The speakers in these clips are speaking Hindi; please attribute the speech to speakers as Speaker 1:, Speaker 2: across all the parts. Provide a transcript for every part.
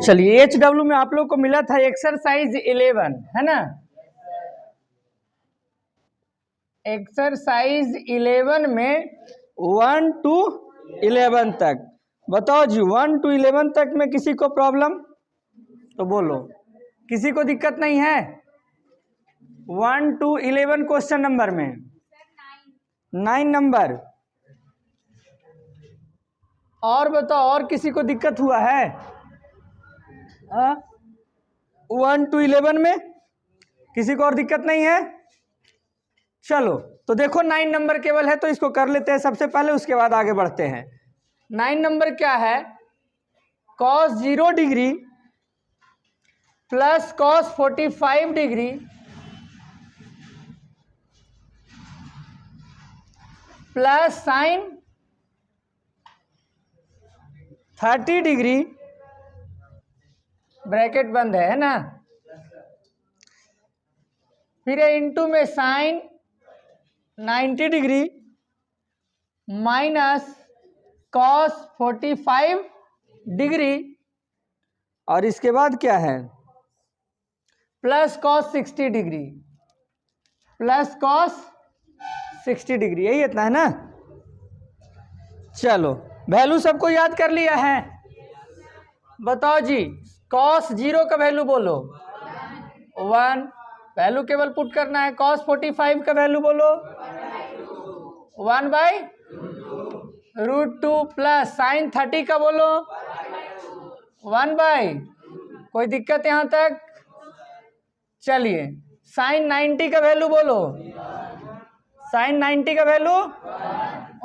Speaker 1: चलिए HW में आप लोग को मिला था एक्सरसाइज 11, है ना। एक्सरसाइज 11 में 1 to 11 तक बताओ जी। 1 to 11 तक में किसी को प्रॉब्लम तो बोलो, किसी को दिक्कत नहीं है। 1 to 11 क्वेश्चन नंबर में 9 नंबर। और बताओ, और किसी को दिक्कत हुआ है 1 to 11 में? किसी को और दिक्कत नहीं है? चलो तो देखो 9 नंबर केवल है तो इसको कर लेते हैं सबसे पहले, उसके बाद आगे बढ़ते हैं। 9 नंबर क्या है? cos 0 degree plus cos 45 degree plus sine 30 degree, bracket बंद है ना, फिर इनटू में sine 90 degree minus cos 45 degree, और इसके बाद क्या है plus cos 60 degree, plus cos 60 degree, यही इतना है ना। चलो वैल्यू सबको याद कर लिया है? बताओ जी, cos 0 का वैल्यू बोलो 1, वैल्यू केवल पुट करना है। cos 45 का वैल्यू बोलो 1/√2 प्लस साइन 30 का बोलो 1 बाई, कोई दिक्कत यहाँ तक? चलिए साइन 90 का वैल्यू बोलो, साइन 90 का वैल्यू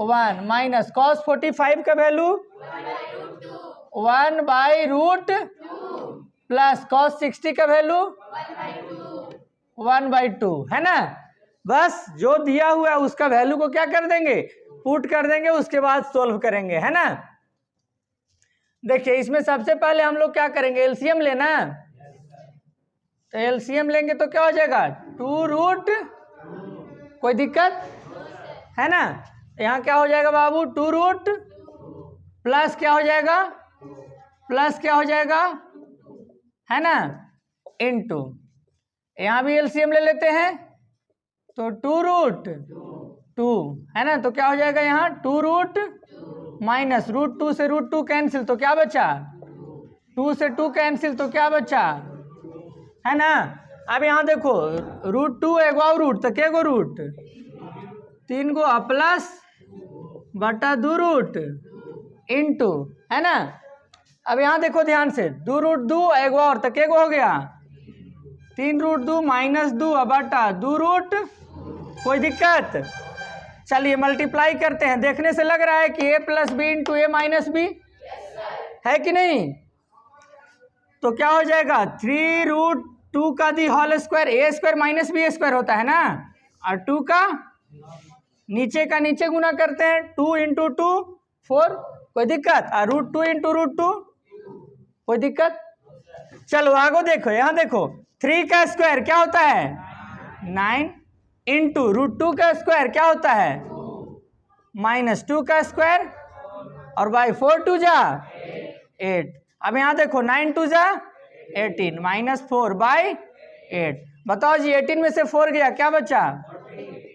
Speaker 1: 1 माइनस cos 45 का वैल्यू 1/√2 प्लस cos 60 का वैल्यू 1/2, है ना। बस जो दिया हुआ है उसका वैल्यू को क्या कर देंगे, पुट कर देंगे, उसके बाद सोल्व करेंगे, है ना। देखिए इसमें सबसे पहले हम लोग क्या करेंगे, एलसीएम लेना। तो एलसीएम लेंगे तो क्या हो जाएगा 2√, कोई दिक्कत है ना। यहाँ क्या हो जाएगा बाबू 2√, प्लस क्या हो जाएगा, प्लस क्या हो जाएगा, है ना, इनटू, यहाँ भी एलसीएम ले लेते हैं तो 2√2, है ना। तो क्या हो जाएगा यहाँ 2√ माइनस √2 से √2 कैंसिल तो क्या बचा, 2 से 2 कैंसिल तो क्या बचा, है ना। अब यहाँ देखो √2 एगो रूट तो क्या गो रूट, 3 गो प्लस बटा 2√ इनटू, है ना। अब यहाँ देखो ध्यान से 2√2 एगो और तो क्या गो हो गया 3√2 माइनस 2 बटा 2√, कोई दिक्कत? चलिए मल्टीप्लाई करते हैं। देखने से लग रहा है कि a plus B into A minus B है कि नहीं। तो क्या हो जाएगा 3√2 का the whole square, A square minus B square होता है ना, और 2 का नीचे का नीचे गुना करते हैं 2 इंटू 2 4, कोई दिक्कत? और √2 इंटू √2, कोई दिक्कत? चलो आगे देखो, यहाँ देखो 3 का स्क्वायर क्या होता है 9 इंटू √2 का स्क्वायर क्या होता है माइनस 2 का स्क्वायर, और बाई 4 2 जा 8। अब यहाँ देखो 9 2 जा 18 माइनस 4 बाई 8। बताओ जी 18 में से 4 गया क्या बचा,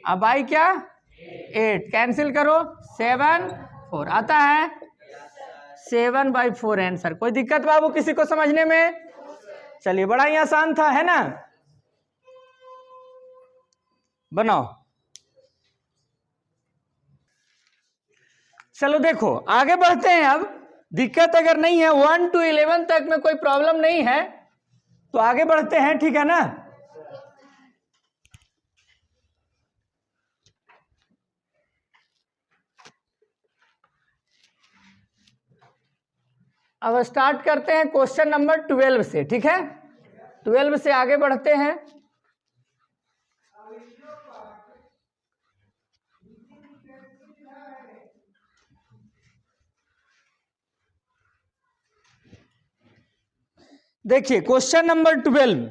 Speaker 1: अब बाई क्या 8, कैंसिल करो 7 4 आता है 7/4 आंसर। कोई दिक्कत बाबू किसी को समझने में? चलिए बड़ा ही आसान था, है ना। बनाओ। चलो देखो आगे बढ़ते हैं। अब दिक्कत अगर नहीं है 1 to 11 तक में कोई प्रॉब्लम नहीं है तो आगे बढ़ते हैं, ठीक है ना। अब स्टार्ट करते हैं क्वेश्चन नंबर 12 से, ठीक है। 12 से आगे बढ़ते हैं। देखिए क्वेश्चन नंबर 12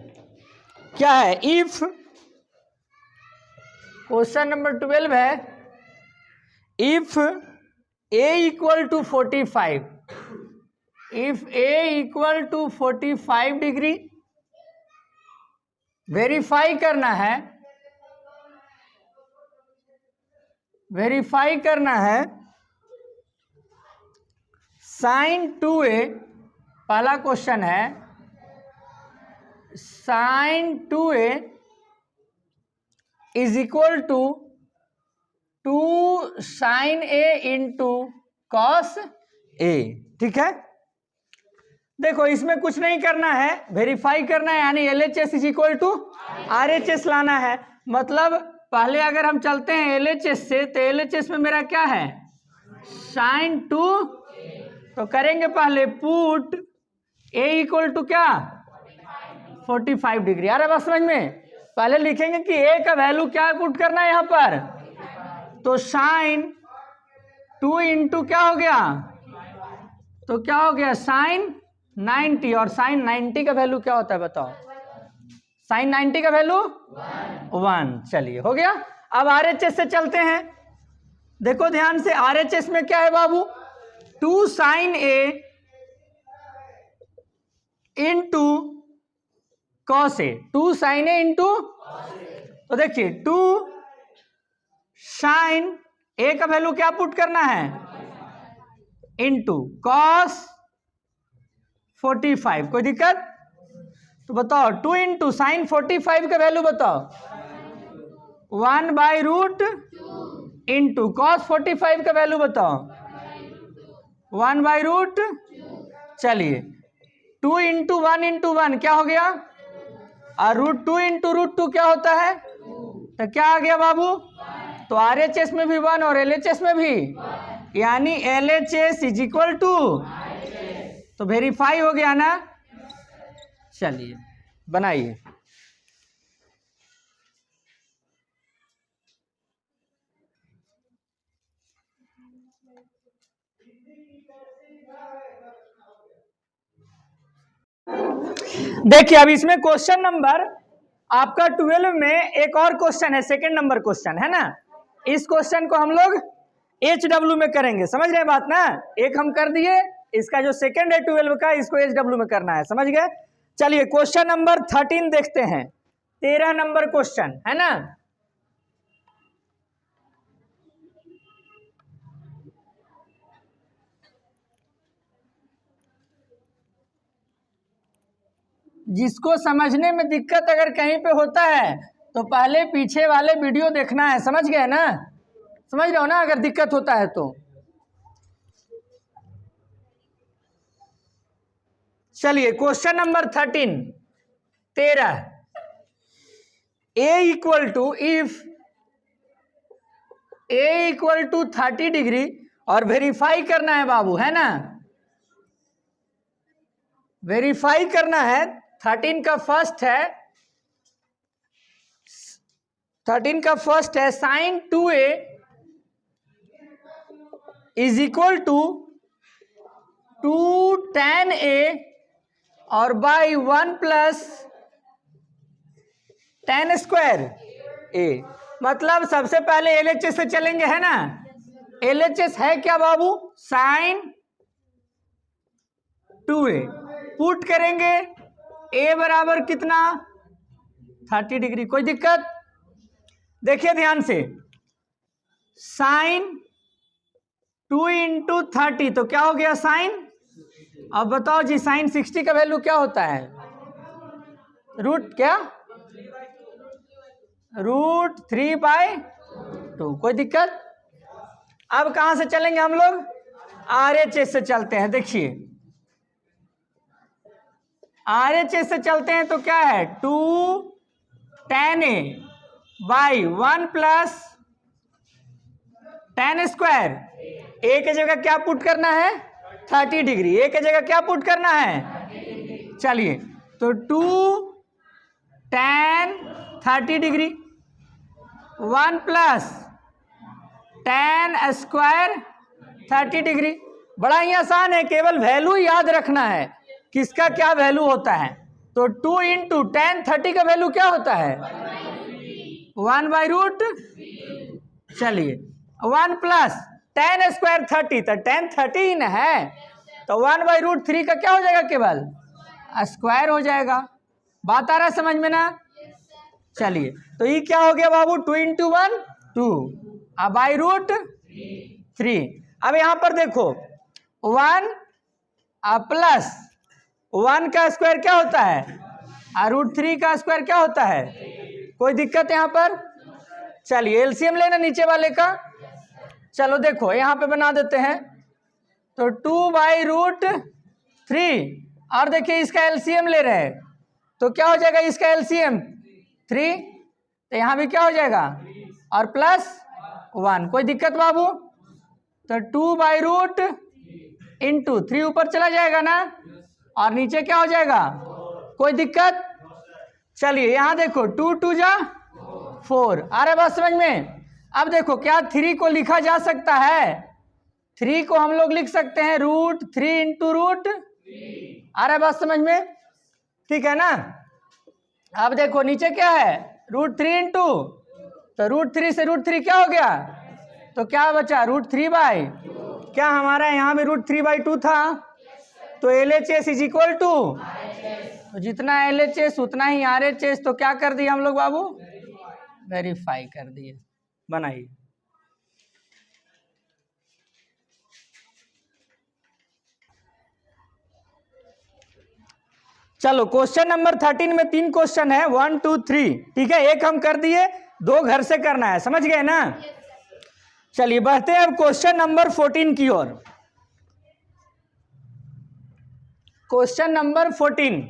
Speaker 1: क्या है, इफ, क्वेश्चन नंबर 12 है if a equal to 45, if A equal to 45 degree, verify करना है, वेरीफाई करना है साइन 2a, पहला क्वेश्चन है sine 2a is equal to 2 sine a into cos a। ठीक है, देखो इसमें कुछ नहीं करना है, वेरीफाई करना है, यानी LHS is equal to RHS लाना है। मतलब पहले अगर हम चलते हैं LHS से, तो LHS में मेरा क्या है साइन 2, तो करेंगे पहले पुट a इक्वल टू क्या 45 डिग्री। आ रहा है बात समझ में? पहले लिखेंगे कि a का वैल्यू क्या पुट करना है यहाँ पर, तो साइन 2 इंटू क्या हो गया, तो क्या हो गया साइन 90, और साइन 90 का वैल्यू क्या होता है बताओ, साइन 90 का वैल्यू 1। चलिए हो गया। अब RHS से चलते हैं, देखो ध्यान से, RHS में क्या है बाबू, 2 sine a into cos a, 2 sine a into, तो देखिए 2 साइन a का वैल्यू क्या पुट करना है इंटू कॉस 45, कोई दिक्कत? तो बताओ 2 इंटू साइन 45 का वैल्यू बताओ, 1/रूट इंटू कॉस 45 का वैल्यू बताओ, 1/रूट। चलिए 2 इंटू 1 इंटू 1 क्या हो गया, और √2 इंटू √2 क्या होता है, तो क्या आ गया बाबू, तो RHS में भी 1 और LHS में भी, यानी LHS इज इक्वल टू, तो वेरीफाई हो गया ना। चलिए बनाइए, देखिए अब इसमें क्वेश्चन नंबर आपका 12 में एक और क्वेश्चन है, सेकंड नंबर क्वेश्चन है ना। इस क्वेश्चन को हम लोग HW में करेंगे, समझ रहे बात ना। एक हम कर दिए, इसका जो सेकंड है 12 का, इसको HW में करना है, समझ गए। चलिए क्वेश्चन नंबर 13 देखते हैं, 13 नंबर क्वेश्चन है ना। जिसको समझने में दिक्कत अगर कहीं पे होता है तो पहले पीछे वाले वीडियो देखना है, समझ गए ना, समझ रहे हो ना, अगर दिक्कत होता है तो। चलिए question number 13 a equal to, if a equal to 30 degree, और वेरीफाई करना है बाबू, है ना, वेरीफाई करना है। 13 का फर्स्ट है, 13 का फर्स्ट है sine 2a is equal to 2 tan a और by 1 plus tan square a। मतलब सबसे पहले LHS से चलेंगे, है ना। LHS है क्या बाबू, साइन 2a, पुट करेंगे a बराबर कितना 30 डिग्री, कोई दिक्कत? देखिए ध्यान से, साइन 2 इंटू 30 तो क्या हो गया साइन, अब बताओ जी साइन 60 का वैल्यू क्या होता है, रूट क्या, √3/2, कोई दिक्कत? अब कहां से चलेंगे हम लोग, RHS से चलते हैं। देखिए RHS से चलते हैं तो क्या है 2 tan a by 1 plus tan square, a की जगह क्या पुट करना है 30 डिग्री, a की जगह क्या पुट करना है, चलिए तो 2 tan 30 degree 1 plus tan square 30 degree. बड़ा ही आसान है, केवल वैल्यू याद रखना है किसका क्या वैल्यू होता है। तो 2 इंटू tan 30 का वैल्यू क्या होता है 1/रूट, चलिए 1 प्लस tan स्क्वायर 30, तो tan 30 ही ना है, तो 1/√3 का क्या हो जाएगा, केवल स्क्वायर हो जाएगा। बात आ रहा है समझ में ना? चलिए, तो ये क्या हो गया बाबू, 2 × 1 2 /√3। अब यहां पर देखो 1 प्लस 1 का स्क्वायर क्या होता है, √3 का स्क्वायर क्या होता है। कोई दिक्कत यहाँ पर? चलिए एलसीएम लेना नीचे वाले का। चलो देखो यहाँ पे बना देते हैं, तो 2/√3 और देखिए इसका एलसीएम ले रहे हैं, तो क्या हो जाएगा इसका एलसीएम 3, तो यहाँ भी क्या हो जाएगा और प्लस 1। कोई दिक्कत बाबू? तो 2/√3 × 3 ऊपर चला जाएगा ना, और नीचे क्या हो जाएगा, कोई दिक्कत? चलिए यहाँ देखो 2 × 2 = 4। आ रहा बात समझ में? अब देखो क्या 3 को लिखा जा सकता है, 3 को हम लोग लिख सकते हैं √3 × √3। आ रहा बात समझ में? ठीक है ना? अब देखो नीचे क्या है, √3 × तो √3 से √3 क्या हो गया, तो क्या बचा √3/, क्या हमारा यहाँ में √3/2 था, तो LHS = तो जितना LHS उतना ही RHS। तो क्या कर दिए हम लोग बाबू, वेरीफाई कर दिए। बनाइए। चलो क्वेश्चन नंबर 13 में 3 क्वेश्चन है, 1 2 3। ठीक है, एक हम कर दिए, 2 घर से करना है, समझ गए ना? चलिए बढ़ते हैं अब क्वेश्चन नंबर 14 की ओर। क्वेश्चन नंबर 14,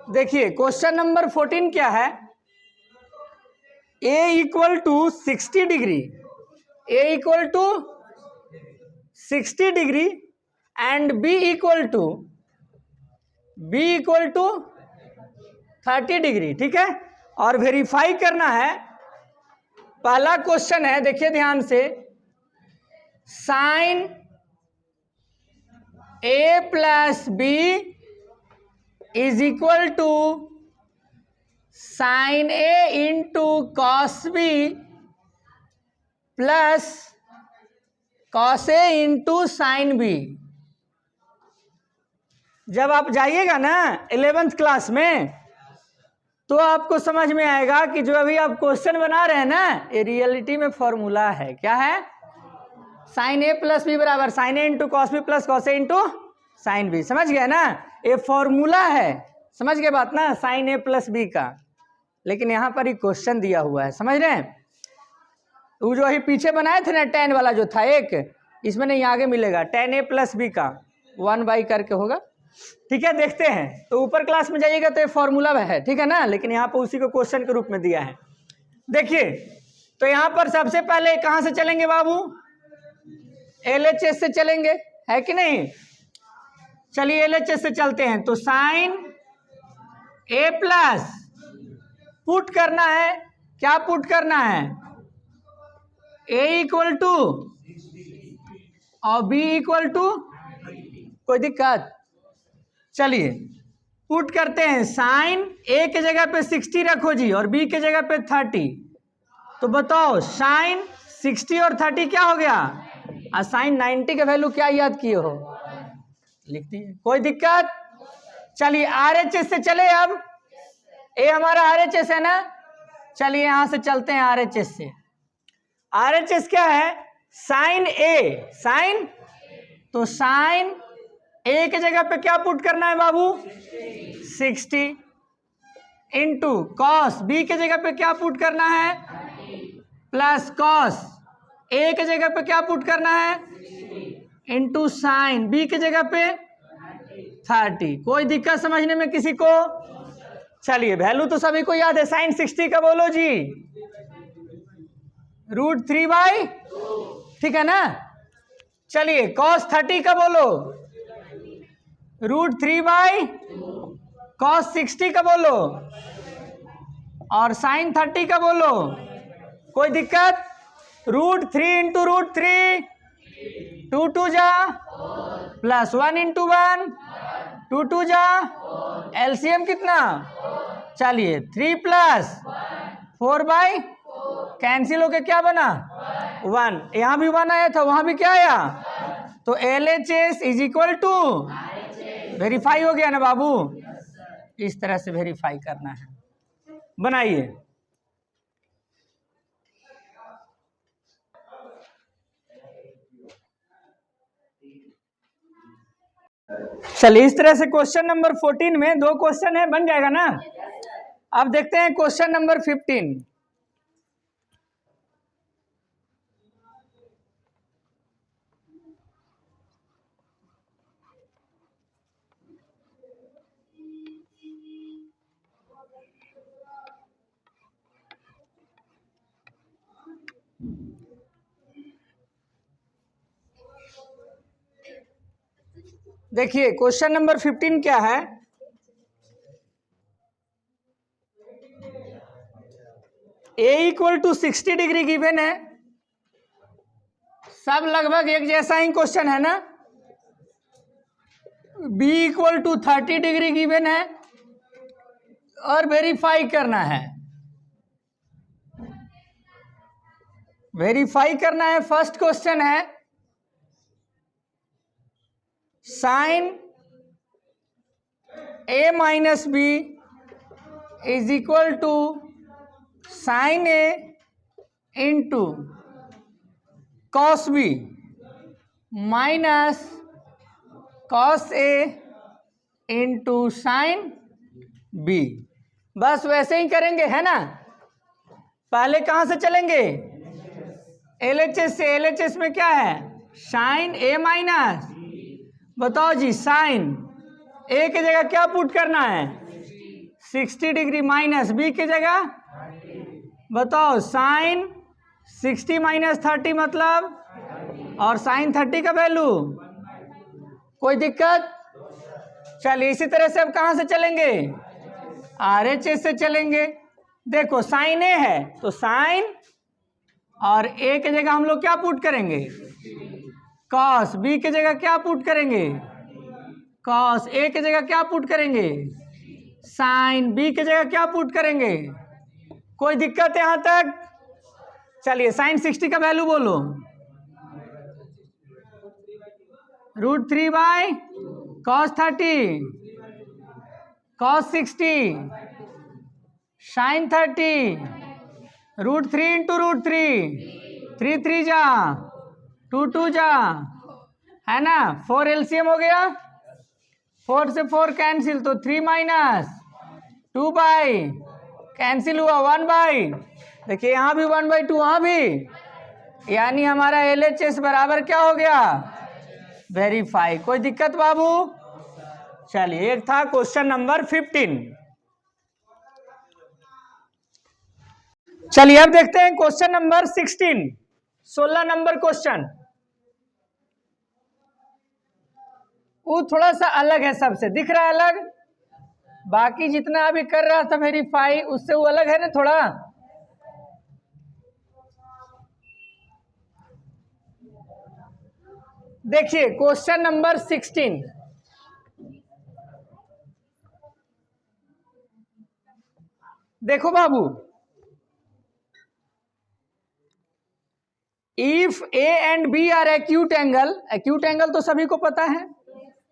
Speaker 1: देखिए क्वेश्चन नंबर 14 क्या है, A = 60 degree, A = 60 degree and B = 30 degree. ठीक है, और वेरीफाई करना है। पहला क्वेश्चन है, देखिए ध्यान से, sin A + B = sin A × cos B plus cos A × sin B। जब आप जाइएगा ना 11th क्लास में, तो आपको समझ में आएगा कि जो अभी आप क्वेश्चन बना रहे हैं ना, ये रियलिटी में फॉर्मूला है। क्या है? sin A + B = sin A × cos B plus cos A × sin B। समझ गए ना? ये फॉर्मूला है, समझ गए बात ना, sin A + B का। लेकिन यहाँ पर ही क्वेश्चन दिया हुआ है, समझ रहे हैं? वो जो अभी पीछे बनाए थे ना, tan वाला जो था एक, इसमें नहीं आगे मिलेगा, tan A + B का 1/, करके होगा। ठीक है, देखते हैं। तो ऊपर क्लास में जाइएगा तो ये फॉर्मूला है, ठीक है ना, लेकिन यहाँ पर उसी को क्वेश्चन के रूप में दिया है। देखिए, तो यहाँ पर सबसे पहले कहाँ से चलेंगे बाबू, LHS से चलेंगे, है कि नहीं? चलिए LHS से चलते हैं। तो sin A + पुट करना है, क्या पुट करना है, A = और B = कोई दिक्कत? चलिए पुट करते हैं। साइन A के जगह पे 60 रखो जी, और B के जगह पे 30। तो बताओ साइन 60 और 30 क्या हो गया, और साइन 90 का वैल्यू क्या याद किए हो, लिख दिए। कोई दिक्कत? चलिए RHS से चले। अब A हमारा RHS है ना, चलिए यहां से चलते हैं RHS से। RHS क्या है, साइन A, साइन, तो साइन A के जगह पे क्या पुट करना है बाबू, 60 इंटू कॉस B के जगह पे क्या पुट करना है, प्लस कॉस A के जगह पे क्या पुट करना है, इंटू साइन B के जगह पे 30। कोई दिक्कत समझने में किसी को? चलिए वैल्यू तो सभी को याद है। साइन 60 का बोलो जी, √3/2, ठीक है ना। चलिए कॉस 30 का बोलो, √3/2। कॉस 60 का बोलो, और साइन 30 का बोलो, कोई दिक्कत? √3 इंटू √3, 2 2 जा प्लस 1 इंटू 1, 2 2 जा, एलसीएम कितना? चलिए 3 प्लस 4/, कैंसिल होके क्या बना? 1। यहाँ भी 1 आया था, वहां भी क्या आया? तो LHS is equal to, verify हो गया ना बाबू? इस तरह से वेरीफाई करना है। बनाइए। चलिए इस तरह से क्वेश्चन नंबर 14 में 2 क्वेश्चन है, बन जाएगा ना? अब देखते हैं क्वेश्चन नंबर 15। देखिए क्वेश्चन नंबर 15 क्या है? A equal to 60 degree given है। सब लगभग एक जैसा ही क्वेश्चन है ना? B equal to 30 degree given है और वेरीफाई करना है। वेरीफाई करना है। फर्स्ट क्वेश्चन है sine A minus B is equal to sine A into cos B minus cos A into sine B। बस वैसे ही करेंगे, है ना? पहले कहाँ से चलेंगे? LHS से। LHS में क्या है? साइन A माइनस, बताओ जी, साइन A की जगह क्या पुट करना है? 60 डिग्री माइनस B की जगह बताओ साइन 60 माइनस 30 मतलब, और साइन 30 का वैल्यू। कोई दिक्कत? चलिए इसी तरह से अब कहाँ से चलेंगे? RHS से चलेंगे। देखो साइन A है तो साइन, और A की जगह हम लोग क्या पुट करेंगे? कॉस। B की जगह क्या पुट करेंगे? कॉस। A की जगह क्या पुट करेंगे? साइन। B की जगह क्या पुट करेंगे? कोई दिक्कत यहां तक? चलिए साइन 60 का वैल्यू बोलो। √3 cos 30, cos 60, sin 30, √3 इंटू √3, 3 3 जा, 2 2 जा, है ना? 4 एलसीएम हो गया, 4 से 4 कैंसिल, तो 3 माइनस 2/, कैंसिल हुआ 1/। देखिए यहाँ भी 1/2, वहाँ भी, यानी हमारा LHS बराबर क्या हो गया? वेरीफाई। कोई दिक्कत बाबू? चलिए एक था क्वेश्चन नंबर 15। चलिए अब देखते हैं क्वेश्चन नंबर 16, 16 नंबर क्वेश्चन। वो थोड़ा सा अलग है, सबसे दिख रहा है अलग। बाकी जितना अभी कर रहा था वेरीफाई, उससे वो अलग है ना थोड़ा। देखिए क्वेश्चन नंबर 16, देखो बाबू, if A and B are acute angle, acute angle तो सभी को पता है,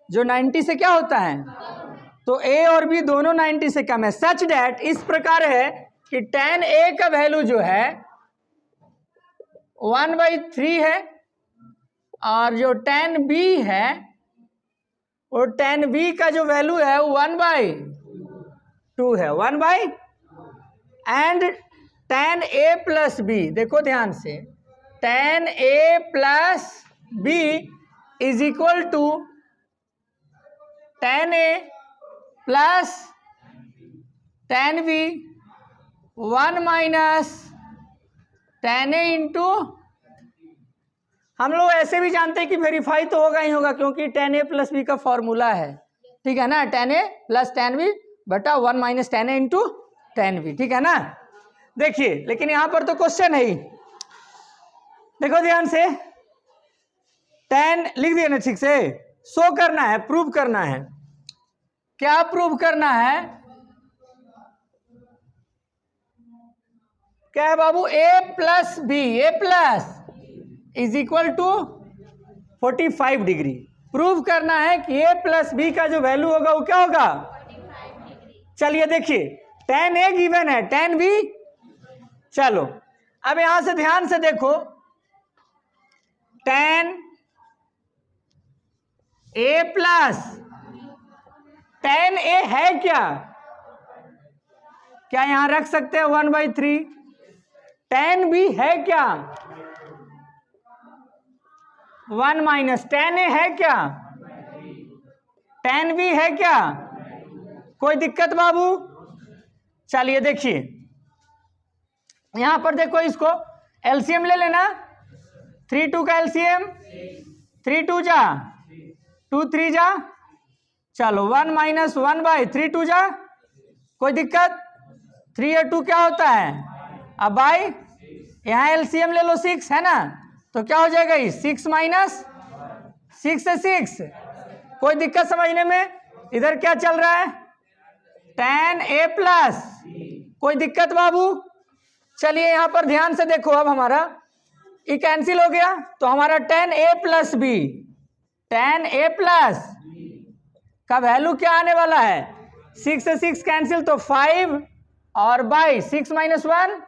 Speaker 1: जो 90 से क्या होता है? तो A और B दोनों 90 से कम है। सच डैट, इस प्रकार है कि tan A का वैल्यू जो है 1/3 है, और जो tan B है, वो tan B का जो वैल्यू है वो 1/2 है, 1/, and tan A plus B, देखो ध्यान से, tan A plus B is equal to tan A plus tan B 1 minus tan A into, हम लोग ऐसे भी जानते हैं कि वेरीफाई तो होगा ही होगा, क्योंकि tan A प्लस B का फॉर्मूला है, ठीक है ना? tan A plus tan B बटा 1 minus tan A into tan B, ठीक है ना? देखिए, लेकिन यहां पर तो क्वेश्चन है ही, देखो ध्यान से, 10 लिख दिया ना ठीक से, शो करना है, प्रूव करना है। क्या प्रूव करना है? क्या है बाबू? a plus B, a plus is equal to 45 degree. Prove करना है कि a प्लस बी का जो वैल्यू होगा वो क्या होगा?
Speaker 2: 45 डिग्री।
Speaker 1: चलिए देखिए, tan a गिवन है, tan b, चलो अब यहां से ध्यान से देखो, tan a plus tan a है क्या? क्या यहां रख सकते हैं 1/3? tan b है क्या? 1 माइनस tan a है क्या? tan b है क्या? कोई दिक्कत बाबू? चलिए देखिए, यहां पर देखो, इसको एलसीएम ले लेना, 3 2 का एलसीएम, 3 2 जा 2 3 जा, चलो 1 माइनस 1/3 2 जा, कोई दिक्कत? 3 और 2 क्या होता है? अब बाई यहाँ एलसीएम ले लो, 6 है ना, तो क्या हो जाएगा? 6 माइनस 6 से 6, कोई दिक्कत समझने में? इधर क्या चल रहा है? tan a प्लस, कोई दिक्कत बाबू? चलिए यहां पर ध्यान से देखो, अब हमारा ये कैंसिल हो गया, तो हमारा tan a plus B, tan a plus का वैल्यू क्या आने वाला है? 6 से 6 कैंसिल, तो 5 और बाई 6 माइनस 1,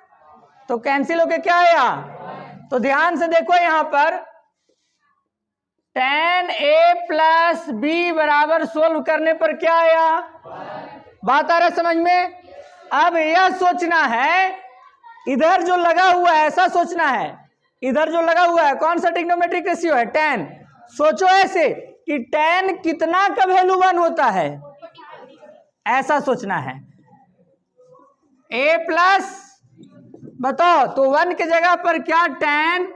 Speaker 1: तो कैंसिल होके क्या आया? तो ध्यान से देखो यहां पर, tan a प्लस बी बराबर सोल्व करने पर क्या आया? बात आ रहा है समझ में? अब यह सोचना है, इधर जो लगा हुआ है ऐसा सोचना है, इधर जो लगा हुआ है कौन सा ट्रिग्नोमेट्रिक रेशियो है? tan। सोचो ऐसे कि tan कितना का वैल्यू 1 होता है, ऐसा सोचना है। a प्लस बताओ, तो 1 की जगह पर क्या tan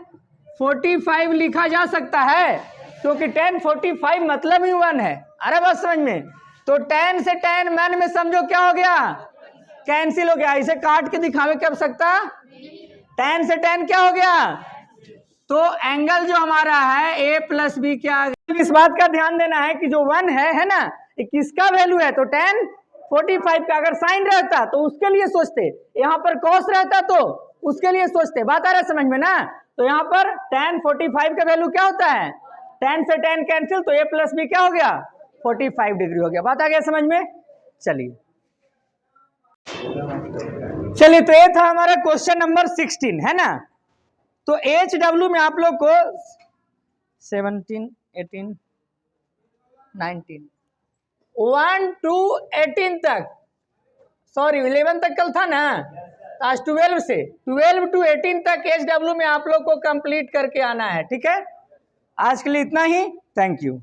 Speaker 1: 45 लिखा जा सकता है? क्योंकि tan 45 मतलब ही 1 है। अरे बात समझ में? तो tan से tan मन में समझो क्या हो गया? कैंसिल हो गया। इसे काट के दिखावे क्या सकता? tan से tan क्या हो गया? तो एंगल जो हमारा है a प्लस बी क्या? इस बात का ध्यान देना है कि जो 1 है ना, ये किसका वैल्यू है? तो tan 45 का। अगर साइन रहता तो उसके लिए सोचते, यहाँ पर cos रहता तो उसके लिए सोचते। बात आ रहा है समझ में ना? तो यहाँ पर tan 45 का वैल्यू क्या होता है? tan से tan कैंसिल, तो a प्लस बी क्या हो गया? 45 डिग्री हो गया। बात आ गया समझ में? चलिए तो ये था हमारा क्वेश्चन नंबर 16, है ना? तो HW में आप लोग को 17 18 19 1 to 18 तक, सॉरी 11 तक कल था ना, आज 12 से 12 to 18 तक HW में आप लोग को कंप्लीट करके आना है। ठीक है, आज के लिए इतना ही। Thank you.